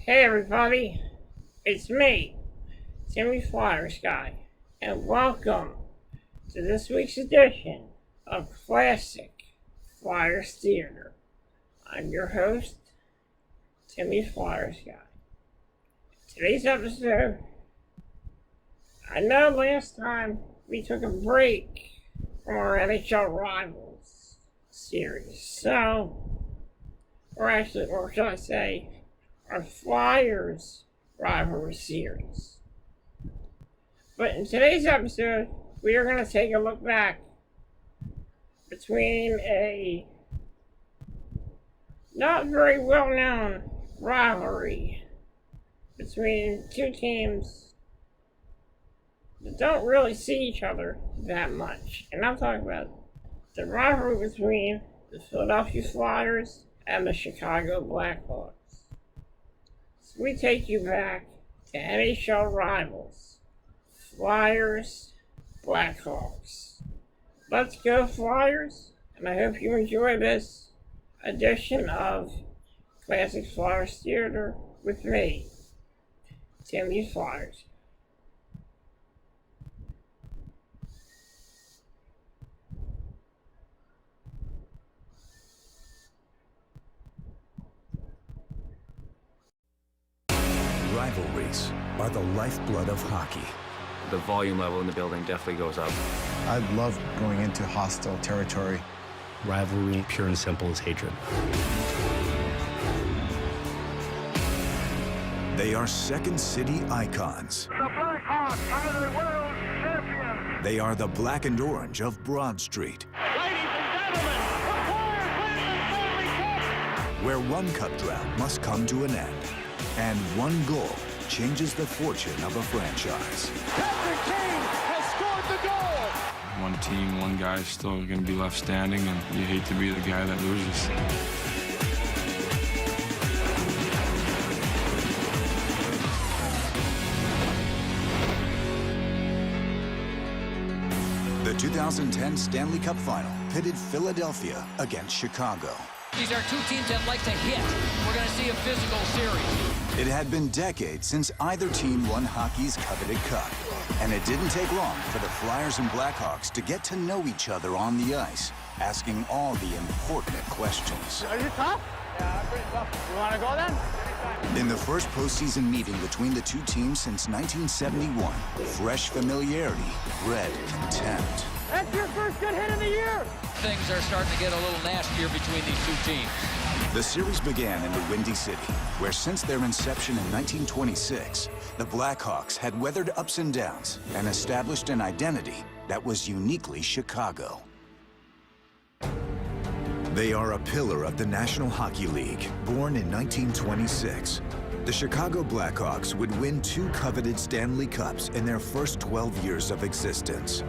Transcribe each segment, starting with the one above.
Hey everybody, it's me, Timmy Flyersguy, and welcome to this week's edition of Classic Flyers Theater. I'm your host, Timmy Flyersguy. Today's episode, I know last time we took a break from our NHL Rivals series, or should I say, our Flyers rivalry series. But in today's episode, we are going to take a look back between a not very well-known rivalry between two teams that don't really see each other that much. And I'm talking about the rivalry between the Philadelphia Flyers and the Chicago BlackHawks. So we take you back to NHL rivals, Flyers, BlackHawks. Let's go Flyers, and I hope you enjoy this edition of Classic Flyers Theater with me, Timmy Flyers. Rivalries are the lifeblood of hockey. The volume level in the building definitely goes up. I love going into hostile territory. Rivalry, pure and simple, is hatred. They are Second City icons. The BlackHawks are the world champions. They are the black and orange of Broad Street. Ladies and gentlemen, the Flyers win the Stanley Cup. Where one cup drought must come to an end. And one goal changes the fortune of a franchise. Patrick Kane has scored the goal. One team, one guy is still going to be left standing, and you hate to be the guy that loses. The 2010 Stanley Cup Final pitted Philadelphia against Chicago. These are two teams that like to hit. We're going to see a physical series. It had been decades since either team won hockey's coveted cup. And it didn't take long for the Flyers and BlackHawks to get to know each other on the ice, asking all the important questions. Are you tough? Yeah, I'm pretty tough. You want to go then? In the first postseason meeting between the two teams since 1971, fresh familiarity bred contempt. That's your first good hit of the year. Things are starting to get a little nastier between these two teams. The series began in the Windy City, where since their inception in 1926, the BlackHawks had weathered ups and downs and established an identity that was uniquely Chicago. They are a pillar of the National Hockey League, born in 1926. The Chicago Blackhawks would win 2 coveted Stanley Cups in their first 12 years of existence.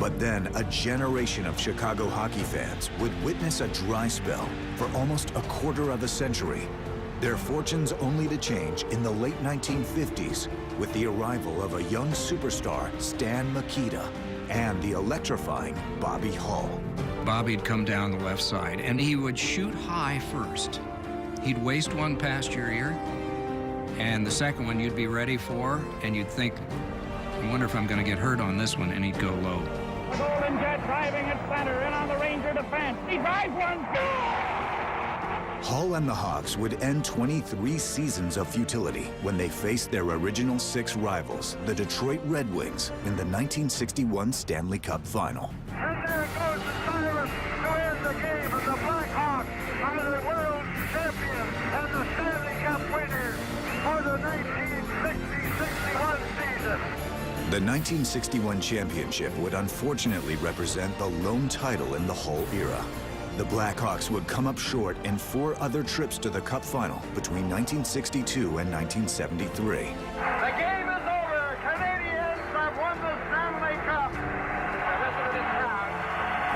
But then a generation of Chicago hockey fans would witness a dry spell for almost a quarter of a century. Their fortunes only to change in the late 1950s with the arrival of a young superstar, Stan Mikita, and the electrifying Bobby Hull. Bobby'd come down the left side, and he would shoot high first. He'd waste one past your ear, and the second one you'd be ready for, and you'd think, I wonder if I'm going to get hurt on this one, and he'd go low. The Golden Jet driving at center, in on the Ranger defense. He drives one. Hull and the Hawks would end 23 seasons of futility when they faced their original 6 rivals, the Detroit Red Wings, in the 1961 Stanley Cup Final. And there goes the Cyrus to end the game, and the BlackHawks are the world champions and the Stanley Cup winners for the 1960-61 season. The 1961 championship would unfortunately represent the lone title in the Hull era. The Blackhawks would come up short in 4 other trips to the Cup Final between 1962 and 1973. The game is over. Canadians have won the Stanley Cup. Listen to this crowd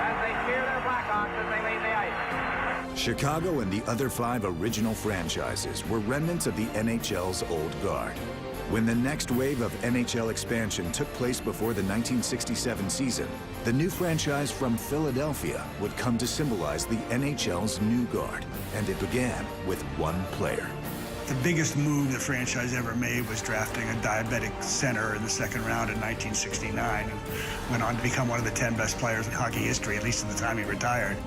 as they cheer their Blackhawks as they leave the ice. Chicago and the other 5 original franchises were remnants of the NHL's old guard. When the next wave of NHL expansion took place before the 1967 season, the new franchise from Philadelphia would come to symbolize the NHL's new guard, and it began with one player. The biggest move the franchise ever made was drafting a diabetic center in the second round in 1969, who went on to become one of the 10 best players in hockey history, at least at the time he retired.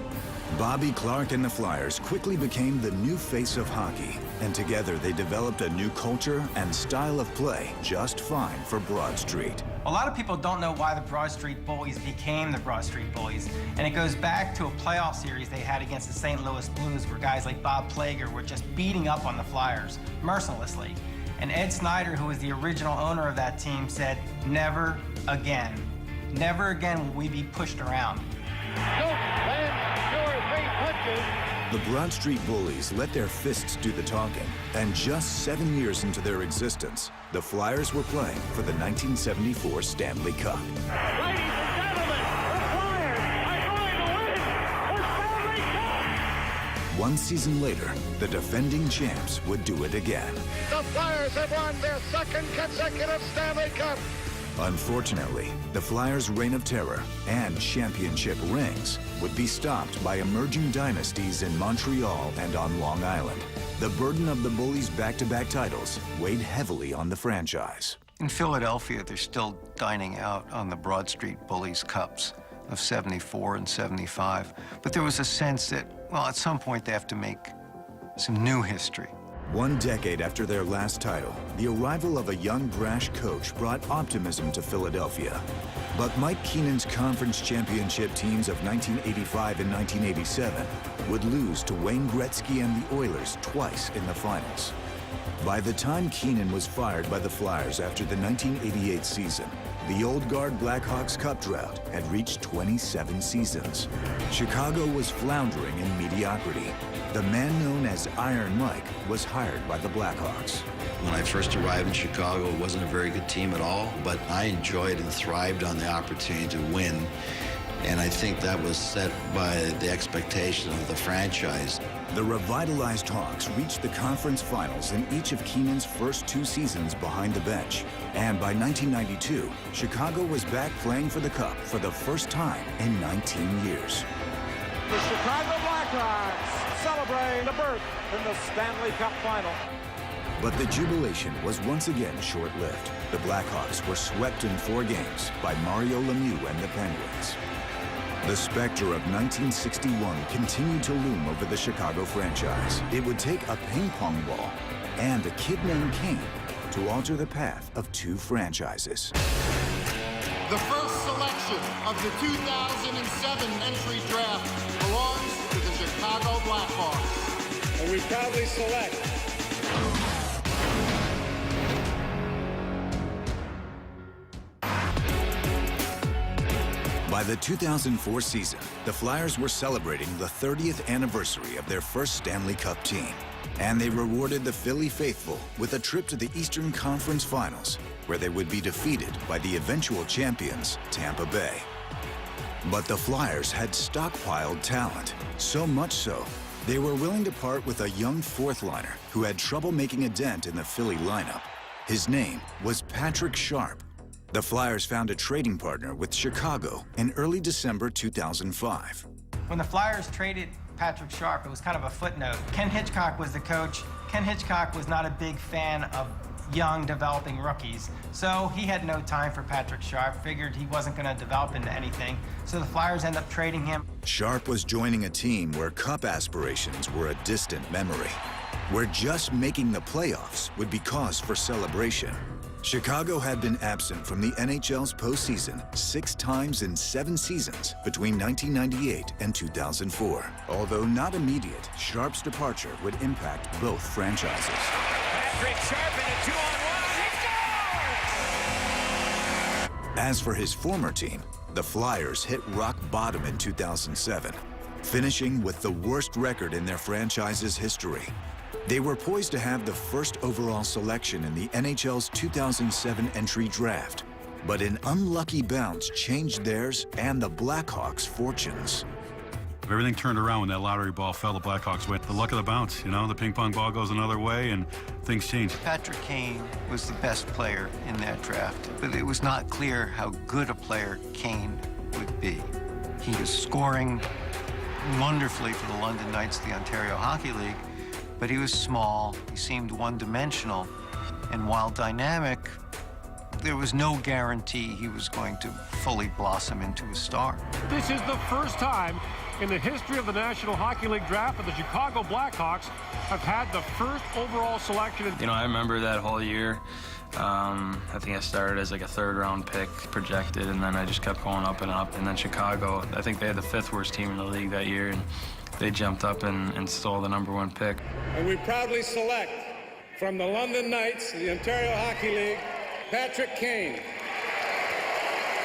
Bobby Clarke and the Flyers quickly became the new face of hockey, and together they developed a new culture and style of play just fine for Broad Street. A lot of people don't know why the Broad Street Bullies became the Broad Street Bullies, and it goes back to a playoff series they had against the St. Louis Blues where guys like Bob Plager were just beating up on the Flyers mercilessly. And Ed Snyder, who was the original owner of that team, said, "Never again. Never again will we be pushed around." The Broad Street Bullies let their fists do the talking, and just 7 years into their existence, the Flyers were playing for the 1974 Stanley Cup. Ladies and gentlemen, the Flyers are going to win the Stanley Cup! One season later, the defending champs would do it again. The Flyers have won their second consecutive Stanley Cup. Unfortunately, the Flyers' reign of terror and championship rings would be stopped by emerging dynasties in Montreal and on Long Island. The burden of the Bullies' back-to-back titles weighed heavily on the franchise. In Philadelphia, they're still dining out on the Broad Street Bullies Cups of 74 and 75. But there was a sense that, well, at some point they have to make some new history. 1 decade after their last title, the arrival of a young, brash coach brought optimism to Philadelphia. But Mike Keenan's conference championship teams of 1985 and 1987 would lose to Wayne Gretzky and the Oilers twice in the finals. By the time Keenan was fired by the Flyers after the 1988 season, the old guard BlackHawks Cup drought had reached 27 seasons. Chicago was floundering in mediocrity. The man known as Iron Mike was hired by the BlackHawks. When I first arrived in Chicago, it wasn't a very good team at all, but I enjoyed and thrived on the opportunity to win. And I think that was set by the expectation of the franchise. The revitalized Hawks reached the conference finals in each of Keenan's first 2 seasons behind the bench. And by 1992, Chicago was back playing for the Cup for the first time in 19 years. The Chicago Blackhawks celebrate the berth in the Stanley Cup final. But the jubilation was once again short-lived. The Blackhawks were swept in 4 games by Mario Lemieux and the Penguins. The specter of 1961 continued to loom over the Chicago franchise. It would take a ping pong ball and a kid named Kane to alter the path of 2 franchises. The first selection of the 2007 entry draft belongs to the Chicago Blackhawks. And we proudly select By the 2004 season, the Flyers were celebrating the 30th anniversary of their first Stanley Cup team. And they rewarded the Philly faithful with a trip to the Eastern Conference Finals, where they would be defeated by the eventual champions, Tampa Bay. But the Flyers had stockpiled talent, so much so, they were willing to part with a young fourth-liner who had trouble making a dent in the Philly lineup. His name was Patrick Sharp. The Flyers found a trading partner with Chicago in early December 2005. When the Flyers traded Patrick Sharp, it was kind of a footnote. Ken Hitchcock was the coach. Ken Hitchcock was not a big fan of young, developing rookies, so he had no time for Patrick Sharp, figured he wasn't going to develop into anything, so the Flyers ended up trading him. Sharp was joining a team where cup aspirations were a distant memory, where just making the playoffs would be cause for celebration. Chicago had been absent from the NHL's postseason 6 times in 7 seasons between 1998 and 2004. Although not immediate, Sharp's departure would impact both franchises. Patrick Sharp in a 2-on-1. He scores! As for his former team, the Flyers hit rock bottom in 2007, finishing with the worst record in their franchise's history. They were poised to have the first overall selection in the NHL's 2007 entry draft, but an unlucky bounce changed theirs and the Blackhawks' fortunes. Everything turned around when that lottery ball fell. The Blackhawks went. The luck of the bounce, you know, the ping pong ball goes another way and things change. Patrick Kane was the best player in that draft, but it was not clear how good a player Kane would be. He was scoring wonderfully for the London Knights of the Ontario Hockey League, But he was small, he seemed one-dimensional, and while dynamic, there was no guarantee he was going to fully blossom into a star. This is the first time in the history of the National Hockey League draft that the Chicago Blackhawks have had the first overall selection. You know, I remember that whole year. I think I started as like a third-round pick projected, and then I just kept going up and up. And then Chicago, I think they had the 5th worst team in the league that year, and they jumped up and stole the #1 pick. And we proudly select from the London Knights, the Ontario Hockey League, Patrick Kane.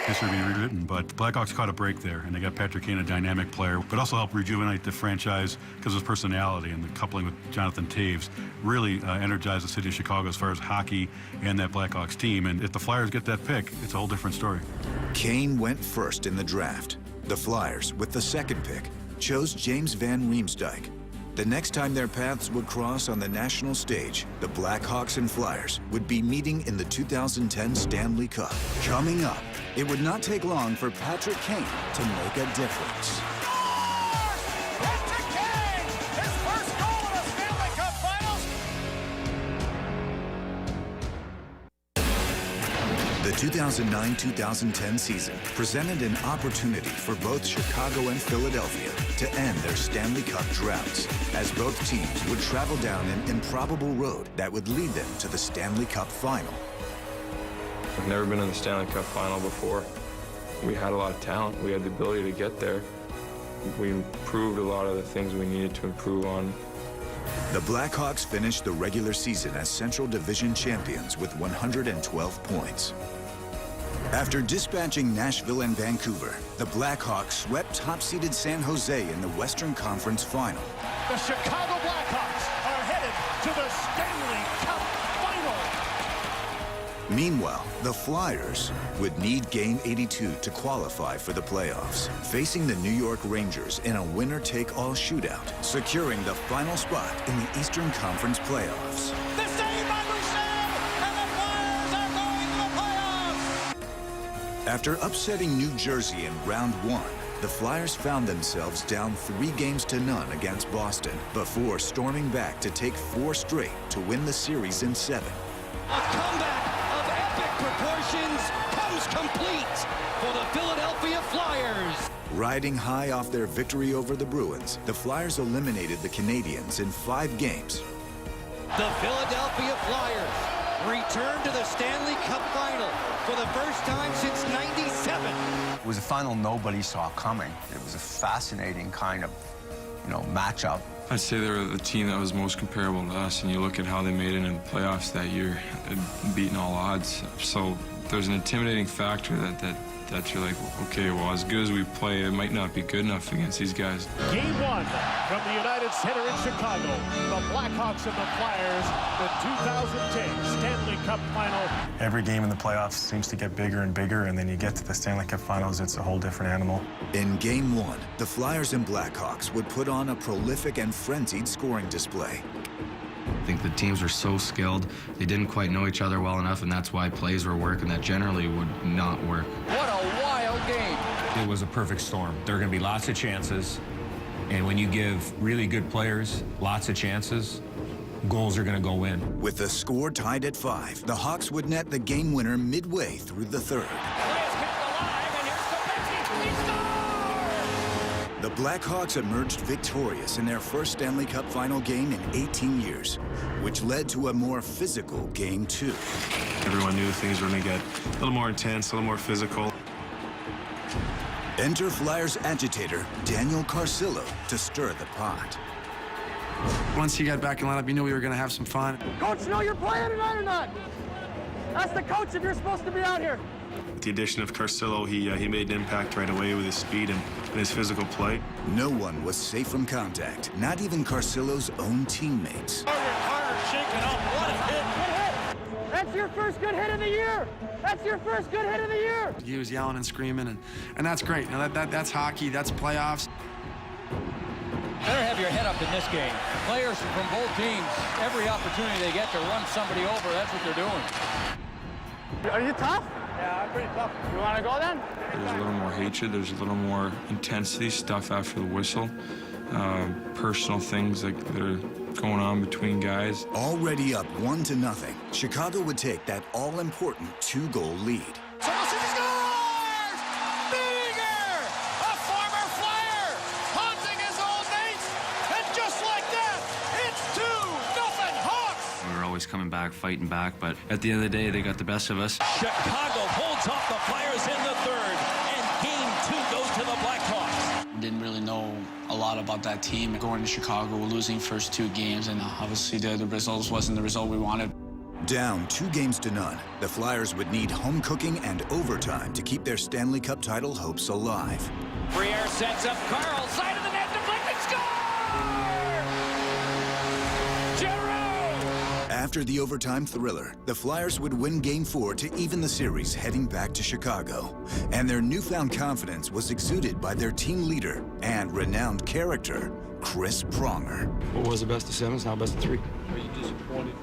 History will be rewritten, but the Blackhawks caught a break there, and they got Patrick Kane, a dynamic player, but also helped rejuvenate the franchise because of his personality, and the coupling with Jonathan Toews really energized the city of Chicago as far as hockey and that Blackhawks team. And if the Flyers get that pick, it's a whole different story. Kane went first in the draft. The Flyers, with the 2nd pick, chose James Van Riemsdyk. The next time their paths would cross on the national stage, the Blackhawks and Flyers would be meeting in the 2010 Stanley Cup. Coming up, it would not take long for Patrick Kane to make a difference. Patrick Kane, his first goal in the Stanley Cup Finals. The 2009-2010 season presented an opportunity for both Chicago and Philadelphia to end their Stanley Cup droughts, as both teams would travel down an improbable road that would lead them to the Stanley Cup final. I've never been in the Stanley Cup final before. We had a lot of talent. We had the ability to get there. We improved a lot of the things we needed to improve on. The Blackhawks finished the regular season as Central Division champions with 112 points. After dispatching Nashville and Vancouver, the Blackhawks swept top-seeded San Jose in the Western Conference Final. The Chicago Blackhawks are headed to the Stanley Cup Final. Meanwhile, the Flyers would need Game 82 to qualify for the playoffs, facing the New York Rangers in a winner-take-all shootout, securing the final spot in the Eastern Conference playoffs. The save by Rousseau, and the Flyers are going to the playoffs. After upsetting New Jersey in round 1, the Flyers found themselves down 3-0 against Boston before storming back to take 4 straight to win the series in 7. A comeback of epic proportions comes complete for the Philadelphia Flyers. Riding high off their victory over the Bruins, the Flyers eliminated the Canadiens in 5 games. The Philadelphia Flyers return to the Stanley Cup Final for the first time since '97. It was a final nobody saw coming. It was a fascinating kind of, matchup. I'd say they were the team that was most comparable to us, and you look at how they made it in the playoffs that year, beating all odds. So there's an intimidating factor that you're like, okay, well, as good as we play, it might not be good enough against these guys. Game 1 from the United Center in Chicago. The Blackhawks and the Flyers, the 2010 Stanley Cup Final. Every game in the playoffs seems to get bigger and bigger, and then you get to the Stanley Cup Finals, it's a whole different animal. In Game 1, the Flyers and Blackhawks would put on a prolific and frenzied scoring display. I think the teams were so skilled, they didn't quite know each other well enough, and that's why plays were working that generally would not work. What a wild game. It was a perfect storm. There are going to be lots of chances, and when you give really good players lots of chances, goals are going to go in. With the score tied at 5, the Hawks would net the game winner midway through the 3rd. The Blackhawks emerged victorious in their first Stanley Cup final game in 18 years, which led to a more physical Game 2. Everyone knew things were going to get a little more intense, a little more physical. Enter Flyers agitator Daniel Carcillo to stir the pot. Once he got back in lineup, you knew we were going to have some fun. Coach, know you're playing tonight or not? That's the coach if you're supposed to be out here. With the addition of Carcillo, he made an impact right away with his speed and his physical play. No one was safe from contact, not even Carcillo's own teammates. Carter shaking up. What a hit. Good hit. That's your first good hit of the year. That's your first good hit of the year. He was yelling and screaming, and that's great. You know, that's hockey, that's playoffs. Better have your head up in this game. Players from both teams, every opportunity they get to run somebody over, that's what they're doing. Are you tough? Yeah, I'm pretty tough. You want to go then? There's a little more hatred, there's a little more intensity stuff after the whistle. personal things that are going on between guys. Already up 1-0, Chicago would take that all-important 2-goal lead. Coming back, fighting back, but at the end of the day, they got the best of us. Chicago holds off the Flyers in the third, and game 2 goes to the Blackhawks. Didn't really know a lot about that team. Going to Chicago, losing first 2 games, and obviously the results wasn't the result we wanted. Down 2-0, the Flyers would need home cooking and overtime to keep their Stanley Cup title hopes alive. Briere sets up Carl, side of the net, deflected, score! After the overtime thriller, the Flyers would win Game 4 to even the series heading back to Chicago. And their newfound confidence was exuded by their team leader and renowned character, Chris Pronger. What was the best of 7s, now best of 3. Are you disappointed?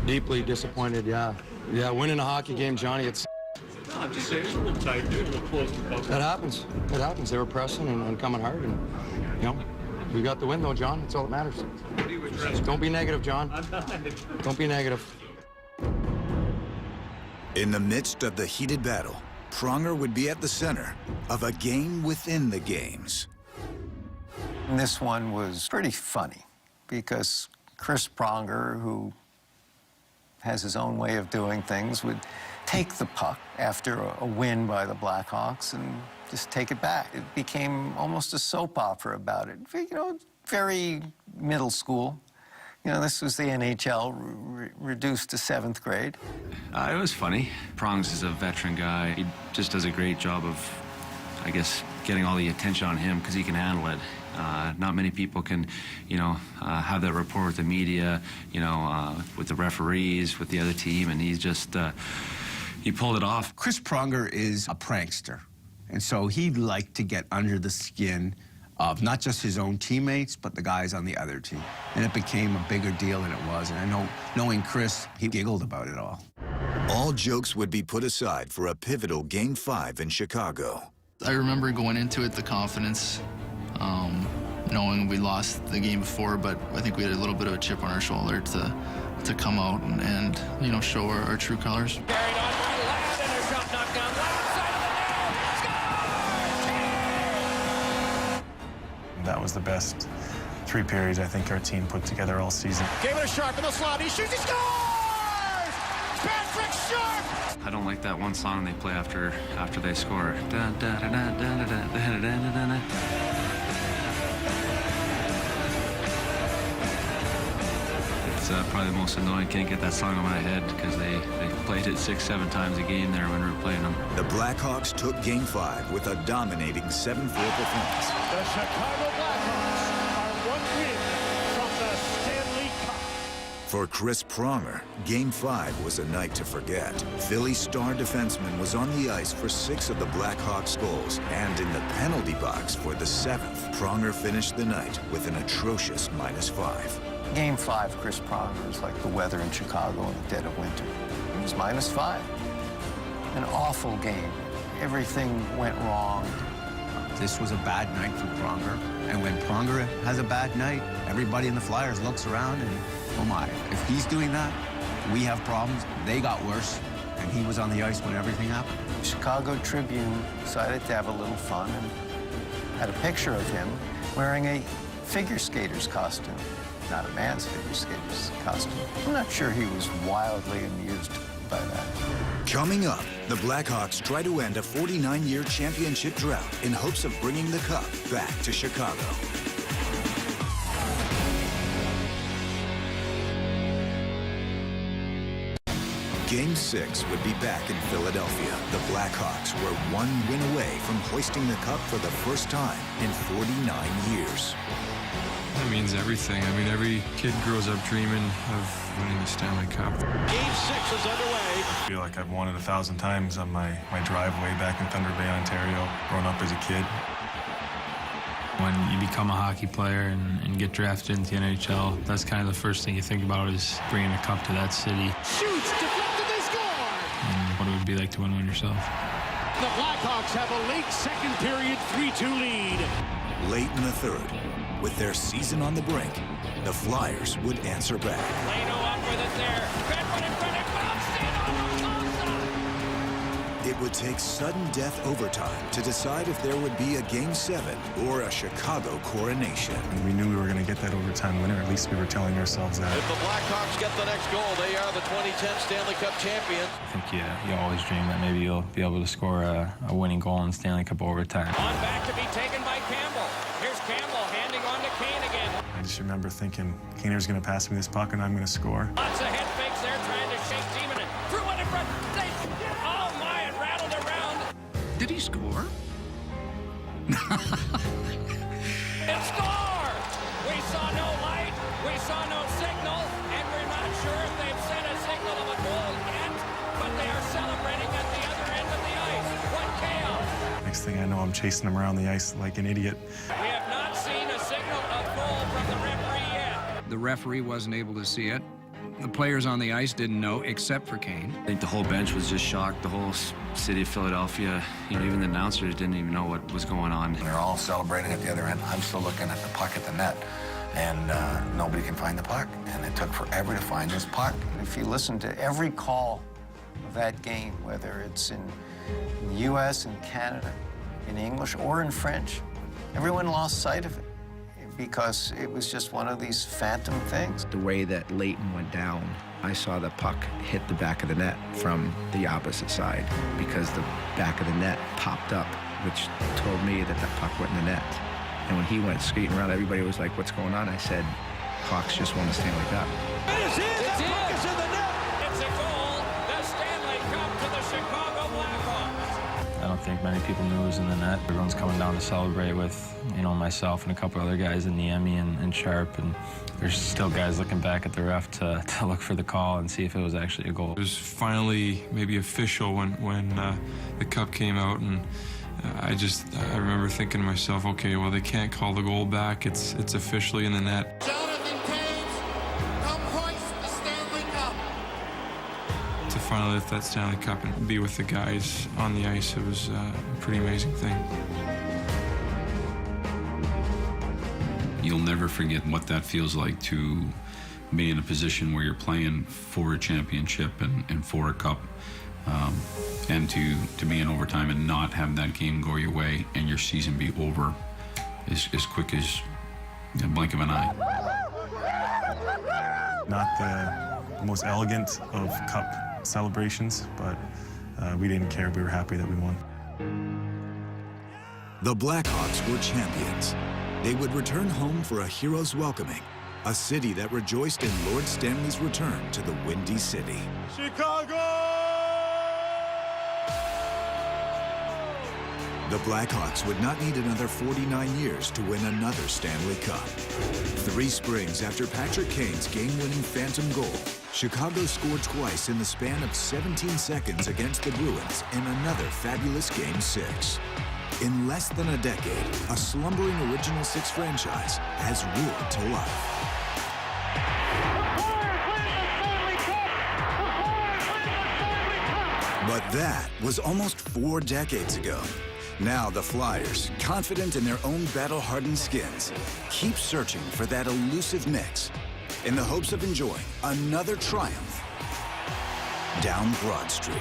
Deeply disappointed, yeah. Yeah, winning a hockey game, Johnny, it's... No, I'm just saying, it's a little tight, dude. A little close to the That happens. It happens. They were pressing and coming hard, and, you know, we got the win, though, John. That's all that matters. Don't be negative, John. Don't be negative. In the midst of the heated battle, Pronger would be at the center of a game within the games. And this one was pretty funny because Chris Pronger, who has his own way of doing things, would take the puck after a win by the Blackhawks and just take it back. It became almost a soap opera about it. You know, very middle school. You know, this was the NHL reduced to 7th grade. It was funny. Prongs is a veteran guy. He just does a great job of, I guess, getting all the attention on him because he can handle it. Not many people can, you know, have that rapport with the media, you know, with the referees, with the other team, and he's just, he pulled it off. Chris Pronger is a prankster, and so he'd like to get under the skin of not just his own teammates, but the guys on the other team. And it became a bigger deal than it was, and I know, knowing Chris, he giggled about it all. All jokes would be put aside for a pivotal Game 5 in Chicago. I remember going into it, the confidence, knowing we lost the game before, but I think we had a little bit of a chip on our shoulder to come out and you know, show our true colors. Carried on by Ladd, and a shot knocked down Ladd, side of the net, score! That was the best 3 periods I think our team put together all season. Gave it a Sharp in the slot, he shoots, he scores! Patrick Sharp! I don't like that one song they play after they score. Dun, dun, dun, dun, dun, dun, dun, dun, dun, dun, dun. It's probably the most annoying. Can't get that song in my head because they played it 6-7 times a game there when we were playing them. The Blackhawks took Game 5 with a dominating 7-4 performance. The Chicago Blackhawks are 1 win from the Stanley Cup. For Chris Pronger, Game 5 was a night to forget. Philly star defenseman was on the ice for 6 of the Blackhawks' goals, and in the penalty box for the 7th, Pronger finished the night with an atrocious -5. Game 5, Chris Pronger was like the weather in Chicago in the dead of winter. It was -5. An awful game. Everything went wrong. This was a bad night for Pronger, and when Pronger has a bad night, everybody in the Flyers looks around and, oh my, if he's doing that, we have problems. They got worse, and he was on the ice when everything happened. The Chicago Tribune decided to have a little fun and had a picture of him wearing a figure skater's costume. Not a man's figure skater's costume. I'm not sure he was wildly amused by that. Coming up, the Blackhawks try to end a 49-year championship drought in hopes of bringing the cup back to Chicago. Game 6 would be back in Philadelphia. The Blackhawks were 1 win away from hoisting the cup for the first time in 49 years. That means everything. I mean, every kid grows up dreaming of winning the Stanley Cup. Game 6 is underway. I feel like I've won it 1,000 times on my driveway back in Thunder Bay, Ontario, growing up as a kid. When you become a hockey player and get drafted into the NHL, that's kind of the first thing you think about is bringing a cup to that city. Shoots, deflected, they score! And what it would be like to win one yourself. The Blackhawks have a late second period 3-2 lead. Late in the third, with their season on the brink, the Flyers would answer back. Leno up with it there. Bedford in front of It would take sudden death overtime to decide if there would be a Game 7 or a Chicago coronation. And we knew we were going to get that overtime winner. At least we were telling ourselves that. If the Blackhawks get the next goal, they are the 2010 Stanley Cup champions. I think you always dream that maybe you'll be able to score a winning goal in Stanley Cup overtime. On back to be taken by Campbell. Here's Campbell handing on to Kane again. I just remember thinking, Kaner's going to pass me this puck and I'm going to score. Lots of head fakes there, trying to shake Timonen. Threw it in front. Oh my, it rattled around. Did he score? It scored! We saw no light, we saw no signal, and we're not sure if they've sent a signal of a goal yet, but they are celebrating at the other end of the ice. What chaos! Next thing I know, I'm chasing him around the ice like an idiot. We have not seen a signal of goal from the referee yet. The referee wasn't able to see it. The players on the ice didn't know, except for Kane. I think the whole bench was just shocked. The whole city of Philadelphia, even the announcers didn't even know what was going on. They're all celebrating at the other end. I'm still looking at the puck at the net, and nobody can find the puck. And it took forever to find this puck. If you listen to every call of that game, whether it's in the U.S. and Canada, in English or in French, everyone lost sight of it because it was just one of these phantom things. The way that Leighton went down, I saw the puck hit the back of the net from the opposite side because the back of the net popped up, which told me that the puck went in the net. And when he went skating around, everybody was like, what's going on? I said, Hawks just won the Stanley Cup. It is in! The puck is in the net! It's a goal! The Stanley Cup to the Chicago Blackhawks! I don't think many people knew it was in the net. Everyone's coming down to celebrate with, myself and a couple other guys in Niemi and Sharp, and there's still guys looking back at the ref to look for the call and see if it was actually a goal. It was finally maybe official when the cup came out, and I remember thinking to myself, okay, well, they can't call the goal back. It's officially in the net. Jonathan Toews, come hoist the Stanley Cup. To finally lift that Stanley Cup and be with the guys on the ice, it was a pretty amazing thing. You'll never forget what that feels like to be in a position where you're playing for a championship and for a cup, and to be in overtime and not have that game go your way and your season be over as quick as a blink of an eye. Not the most elegant of cup celebrations, but we didn't care. We were happy that we won. The Blackhawks were champions. They would return home for a hero's welcoming, a city that rejoiced in Lord Stanley's return to the Windy City. Chicago! The Blackhawks would not need another 49 years to win another Stanley Cup. 3 springs after Patrick Kane's game-winning phantom goal, Chicago scored twice in the span of 17 seconds against the Bruins in another fabulous Game 6. In less than a decade, a slumbering Original Six franchise has roared to life. But that was almost 4 decades ago. Now the Flyers, confident in their own battle-hardened skins, keep searching for that elusive mix in the hopes of enjoying another triumph down Broad Street.